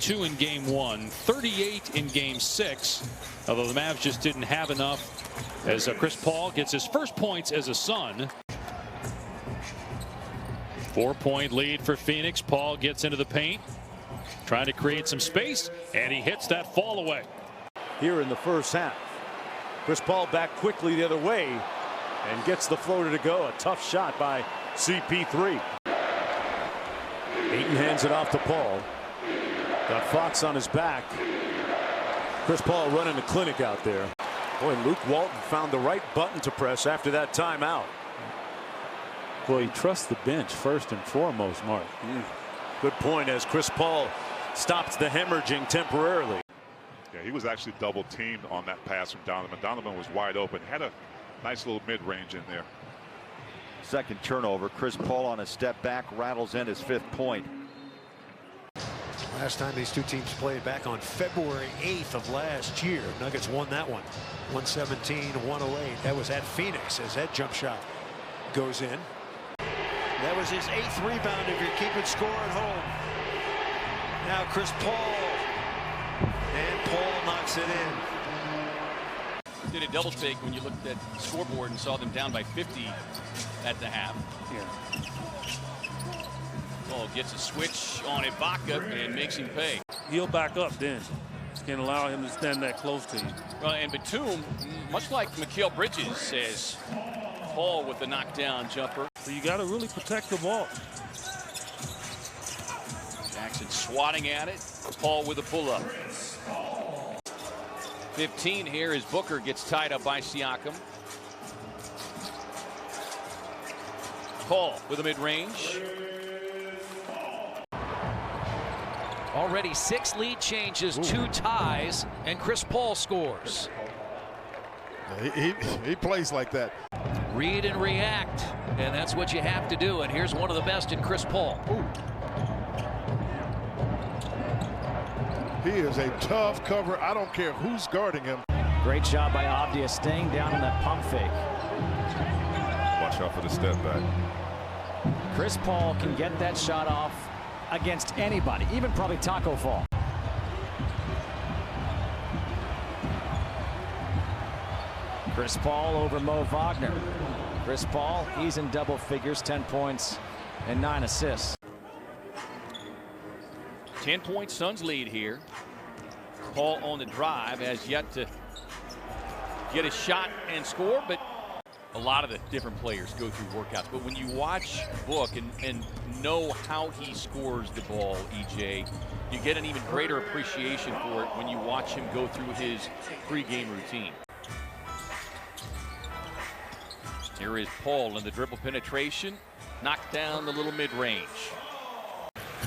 2 in game 1, 38 in game 6, although the Mavs just didn't have enough as Chris Paul gets his first points as a Sun. 4-point lead for Phoenix. Paul gets into the paint, trying to create some space, and he hits that fall away. Here in the first half, Chris Paul back quickly the other way and gets the floater to go. A tough shot by CP3. Ayton hands it off to Paul. Got Fox on his back. Chris Paul running the clinic out there. Boy, Luke Walton found the right button to press after that timeout. Well, he trusts the bench first and foremost, Mark. Good point, as Chris Paul stops the hemorrhaging temporarily. Yeah, he was actually double teamed on that pass from Donovan. Donovan was wide open. Had a nice little mid-range in there. Second turnover. Chris Paul on a step back rattles in his 5th point. Last time these two teams played back on February 8th of last year. Nuggets won that one 117-108. That was at Phoenix as that jump shot goes in. That was his 8th rebound if you're keeping score at home. Now Chris Paul. And Paul knocks it in. Did a double take when you looked at the scoreboard and saw them down by 50 at the half. Yeah. Paul gets a switch on Ibaka and makes him pay. He'll back up then. Can't allow him to stand that close to you. Well, and Batum, much like Mikal Bridges, says Paul with the knockdown jumper. So you got to really protect the ball. Jackson swatting at it. Paul with a pull-up. 15 here as Booker gets tied up by Siakam. Paul with a mid-range. Already 6 lead changes, 2 ties, and Chris Paul scores. He plays like that. Read and react, and that's what you have to do. And here's one of the best in Chris Paul. He is a tough cover. I don't care who's guarding him. Great job by Avdia staying down in that pump fake. Watch out for the step back. Chris Paul can get that shot off against anybody, even probably Taco Fall. Chris Paul over Mo Wagner. Chris Paul, he's in double figures, 10 points and 9 assists. 10-point Suns lead here. Paul on the drive has yet to get a shot and score, but a lot of the different players go through workouts. But when you watch Book and know how he scores the ball, EJ, you get an even greater appreciation for it when you watch him go through his pregame routine. Here is Paul in the dribble penetration, knocked down the little mid-range.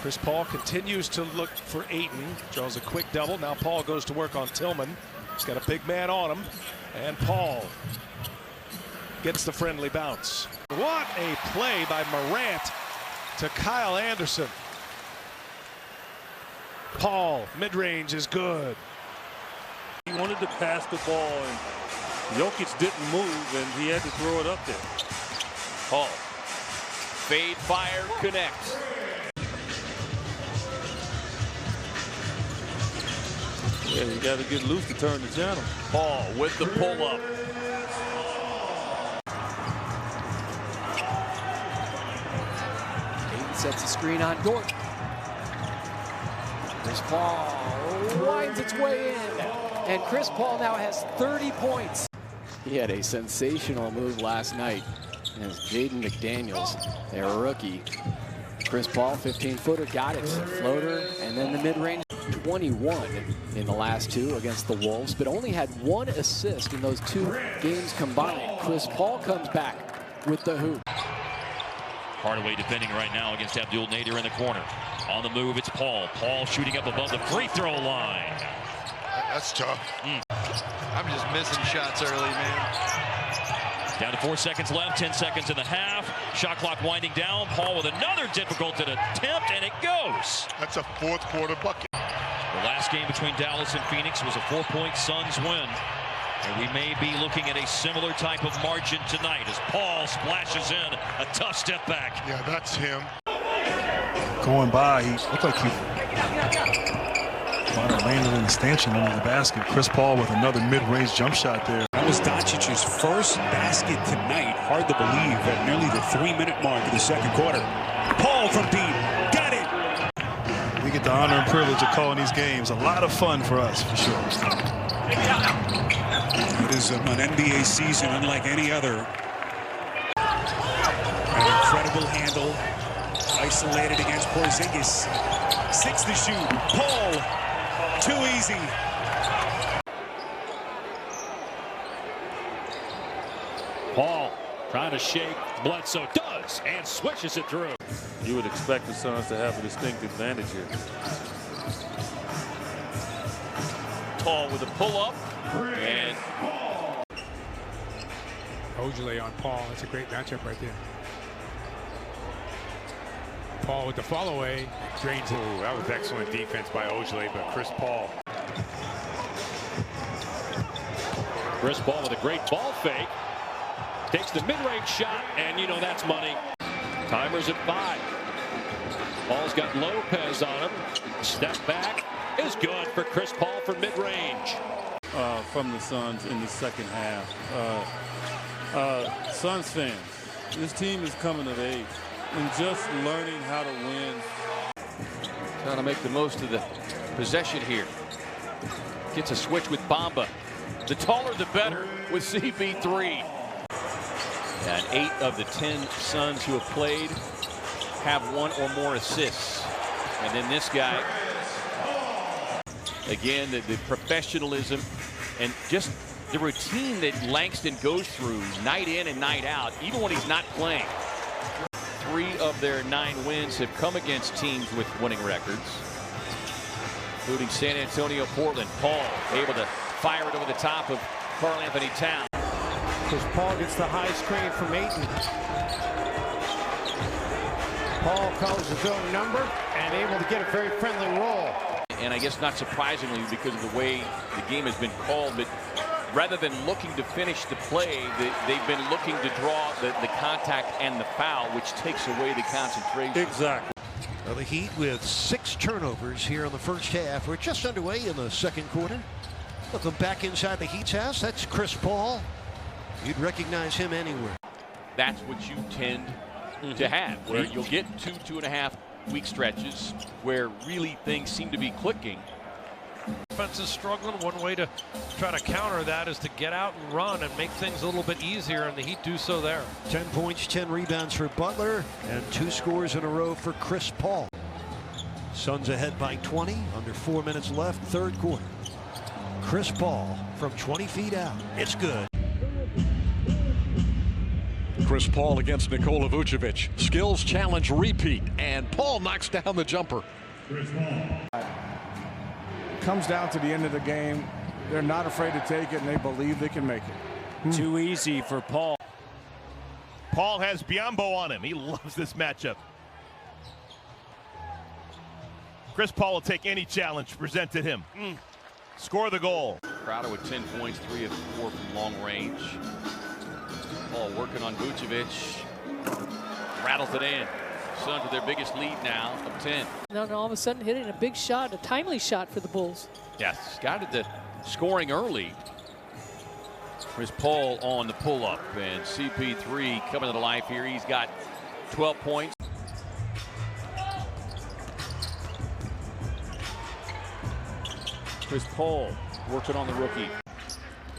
Chris Paul continues to look for Ayton. Draws a quick double. Now Paul goes to work on Tillman. He's got a big man on him. And Paul gets the friendly bounce. What a play by Morant to Kyle Anderson. Paul, mid-range is good. He wanted to pass the ball, and Jokic didn't move, and he had to throw it up there. Paul. Fade, fire, connect. Yeah, you got to get loose to turn the channel. Paul with the pull-up. Ayton sets the screen on Dort. Chris Paul winds its way in. And Chris Paul now has 30 points. He had a sensational move last night as Jaden McDaniels, a rookie. Chris Paul, 15-footer, got it. Floater, and then the mid-range. 21 in the last 2 against the Wolves, but only had 1 assist in those 2 games combined. Chris Paul comes back with the hoop. Hardaway defending right now against Abdul Nader in the corner. On the move, it's Paul. Paul shooting up above the free throw line. That's tough. I'm just missing shots early, man. Down to 4 seconds left, 10 seconds in the half. Shot clock winding down. Paul with another difficult attempt, and it goes. That's a 4th quarter bucket. The last game between Dallas and Phoenix was a 4-point Suns win. And we may be looking at a similar type of margin tonight as Paul splashes in a tough step back. Yeah, that's him. Going by, he looked like he landed in the stanchion under the basket. Chris Paul with another mid-range jump shot there. That was Doncic's first basket tonight. Hard to believe at nearly the 3-minute mark of the second quarter. Paul from deep. Got it. We get the honor and privilege of calling these games. A lot of fun for us, for sure. It is an NBA season unlike any other. An incredible handle. Isolated against Porzingis. 6 to shoot. Paul. Too easy. Paul trying to shake. Bledsoe does and swishes it through. You would expect the Suns to have a distinct advantage here. Tall with a pull-up. And Ojale on Paul. That's a great matchup right there. Paul with the follow-away. Drains it. Ooh, that was excellent defense by Ojale, but Chris Paul. Chris Paul with a great ball fake. Takes the mid-range shot, and you know that's money. Timer's at 5. Paul's got Lopez on him. Step back is good for Chris Paul for mid-range. From the Suns in the second half. Suns fans, this team is coming of age and just learning how to win. Trying to make the most of the possession here. Gets a switch with Bamba. The taller the better with CP3. And 8 of the 10 Suns who have played have 1 or more assists. And then this guy, again, the professionalism and just the routine that Langston goes through night in and night out, even when he's not playing. 3 of their 9 wins have come against teams with winning records, including San Antonio, Portland. Paul able to fire it over the top of Karl Anthony Towns. As Paul gets the high screen from Ayton. Paul calls his own number and able to get a very friendly roll. And I guess not surprisingly because of the way the game has been called, but rather than looking to finish the play, they've been looking to draw the contact and the foul, which takes away the concentration. Exactly. Well, the Heat with 6 turnovers here in the first half. We're just underway in the second quarter. Looking back inside the Heat's house, that's Chris Paul. You'd recognize him anywhere. That's what you tend to have, where you'll get 2.5 week stretches where really things seem to be clicking. Defense is struggling. One way to try to counter that is to get out and run and make things a little bit easier, and the Heat do so there. 10 points, 10 rebounds for Butler, and 2 scores in a row for Chris Paul. Suns ahead by 20, under 4 minutes left, third quarter. Chris Paul from 20 feet out. It's good. Chris Paul against Nikola Vucevic. Skills challenge repeat, and Paul knocks down the jumper. Comes down to the end of the game. They're not afraid to take it, and they believe they can make it. Too easy for Paul. Paul has Biyombo on him. He loves this matchup. Chris Paul will take any challenge presented him. Score the goal. Crowder with 10 points, 3 of 4 from long range. Paul working on Vucevic. Rattles it in. Suns with their biggest lead now of 10. Now all of a sudden hitting a big shot, a timely shot for the Bulls. Yes, got the scoring early. Chris Paul on the pull-up, and CP3 coming to life here. He's got 12 points. Chris Paul working on the rookie.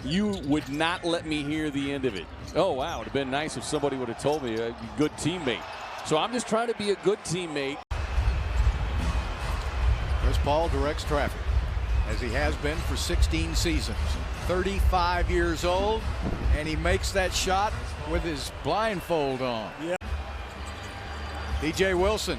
You would not let me hear the end of it. Oh, wow, it would have been nice if somebody would have told me a good teammate. So I'm just trying to be a good teammate. Chris Paul directs traffic, as he has been for 16 seasons. 35 years old, and he makes that shot with his blindfold on. Yeah. DJ Wilson,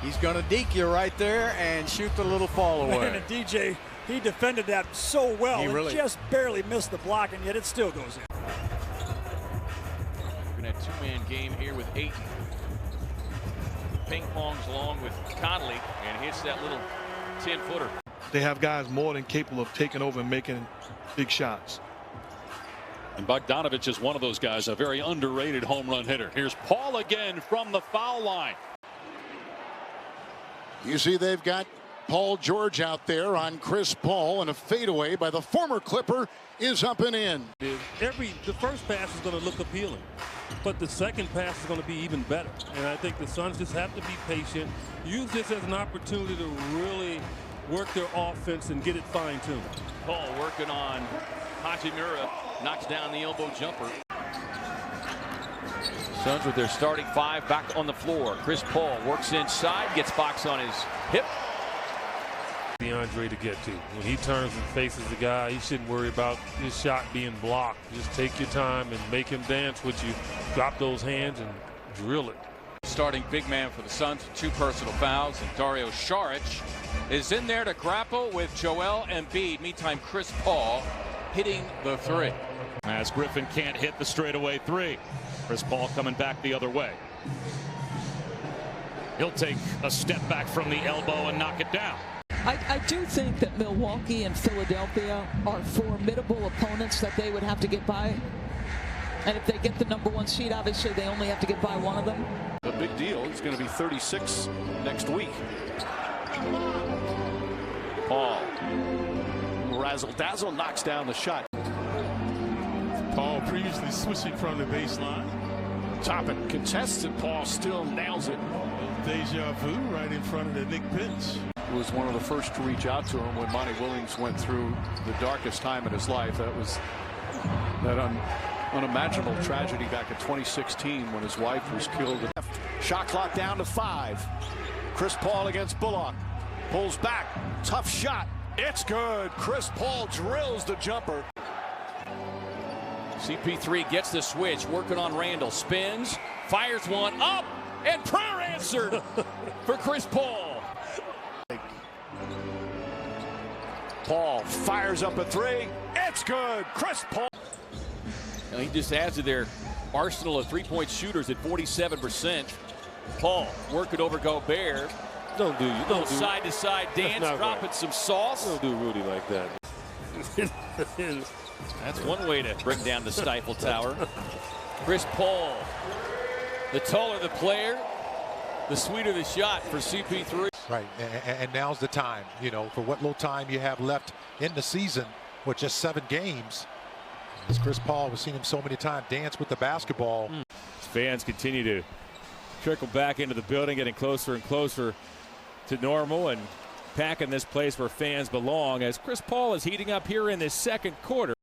he's going to deke you right there and shoot the little fall away. Man, and DJ, he defended that so well. He really just barely missed the block, and yet it still goes in. We're going to have a 2-man game here with Ayton. Ping-pongs along with Conley and hits that little 10-footer. They have guys more than capable of taking over and making big shots. And Bogdanovich is one of those guys, a very underrated home run hitter. Here's Paul again from the foul line. You see they've got Paul George out there on Chris Paul, and a fadeaway by the former Clipper is up and in. The first pass is going to look appealing, but the second pass is going to be even better. And I think the Suns just have to be patient, use this as an opportunity to really work their offense and get it fine-tuned. Paul working on Hachimura, knocks down the elbow jumper. Suns with their starting five back on the floor. Chris Paul works inside, gets Fox on his hip. DeAndre to get to. When he turns and faces the guy, he shouldn't worry about his shot being blocked. Just take your time and make him dance with you. Drop those hands and drill it. Starting big man for the Suns, 2 personal fouls, and Dario Saric is in there to grapple with Joel Embiid. Meantime, Chris Paul hitting the 3. As Griffin can't hit the straightaway 3. Chris Paul coming back the other way. He'll take a step back from the elbow and knock it down. I do think that Milwaukee and Philadelphia are formidable opponents that they would have to get by. And if they get the #1 seed, obviously they only have to get by one of them. A big deal. He's going to be 36 next week. Paul. Razzle dazzle knocks down the shot. Paul previously switching from the baseline. Toppin contests it. Paul still nails it. Deja vu right in front of the Nick Pinch. Was one of the first to reach out to him when Monty Williams went through the darkest time in his life. That was that unimaginable tragedy back in 2016 when his wife was killed. Shot clock down to 5. Chris Paul against Bullock. Pulls back. Tough shot. It's good. Chris Paul drills the jumper. CP3 gets the switch, working on Randall. Spins, fires one up, and prayer answered for Chris Paul. Paul fires up a 3. It's good. Chris Paul. Now he just adds to their arsenal of three-point shooters at 47%. Paul working over Gobert. Don't do side-to-side dance, dropping right. some sauce. Don't do Rudy like that. That's one way to bring down the Stifle Tower. Chris Paul, the taller the player, the sweeter the shot for CP3. Right, and now's the time, you know, for what little time you have left in the season with just 7 games. As Chris Paul, we've seen him so many times dance with the basketball. Fans continue to trickle back into the building, getting closer and closer to normal and packing this place where fans belong as Chris Paul is heating up here in this second quarter.